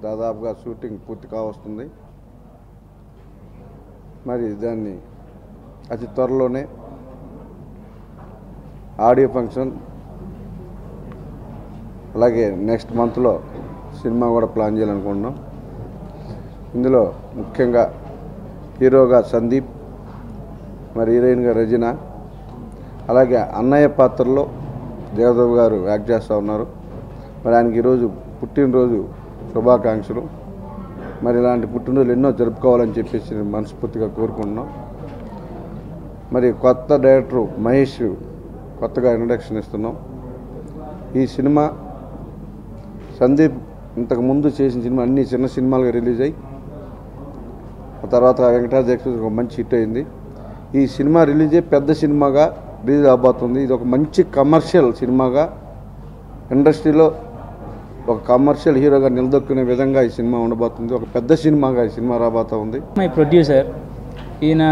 దాదాపుగా షూటింగ్ పూర్తి కావస్తుంది. మరి దాన్ని అతి త్వరలోనే ఆడియో ఫంక్షన్ అలాగే నెక్స్ట్ మంత్లో సినిమా కూడా ప్లాన్ చేయాలనుకుంటున్నాం. ఇందులో ముఖ్యంగా హీరోగా సందీప్, మరి హీరోయిన్గా రజిన, అలాగే అన్నయ్య పాత్రలో జగదేవ్ గారు యాక్ట్ చేస్తూ ఉన్నారు. మరి ఆయనకి ఈరోజు పుట్టినరోజు శుభాకాంక్షలు. మరి ఇలాంటి పుట్టినరోజులు ఎన్నో జరుపుకోవాలని చెప్పేసి నేను మనస్ఫూర్తిగా కోరుకుంటున్నాం. మరి కొత్త డైరెక్టరు మహేష్ కొత్తగా ఇంట్రడక్షన్ ఇస్తున్నాం. ఈ సినిమా సందీప్ ఇంతకుముందు చేసిన సినిమా అన్ని చిన్న సినిమాలుగా రిలీజ్ అయ్యి ఆ తర్వాత వెంకటాద్రి ఎక్స్ప్రెస్ ఒక మంచి హిట్ అయింది. ఈ సినిమా రిలీజ్ అయ్యి పెద్ద సినిమాగా రిలీజ్ అవబోతుంది. ఇది ఒక మంచి కమర్షియల్ సినిమాగా ఇండస్ట్రీలో ఒక కమర్షియల్ హీరోగా నిలదొక్కునే విధంగా ఈ సినిమా ఉండబోతుంది. ఒక పెద్ద సినిమాగా ఈ సినిమా రాబోతూ ఉంది. మై ప్రొడ్యూసర్ ఈయన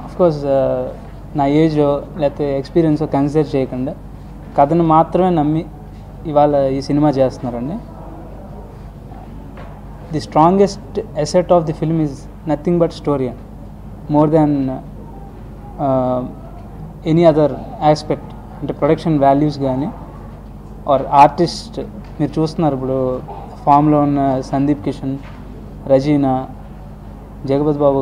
ఆఫ్కోర్స్ నా ఏజ్ లేకపోతే ఎక్స్పీరియన్స్ కన్సిడర్ చేయకుండా కథను మాత్రమే నమ్మి ఇవాళ ఈ సినిమా చేస్తున్నారండి. The strongest asset of the film is nothing but story, more than any other aspect. అంటే ప్రొడక్షన్ వాల్యూస్ కానీ ఆర్ ఆర్టిస్ట్ మీరు చూస్తున్నారు ఇప్పుడు ఫామ్లో ఉన్న సందీప్ కిషన్, రజీనా, జగపతి బాబు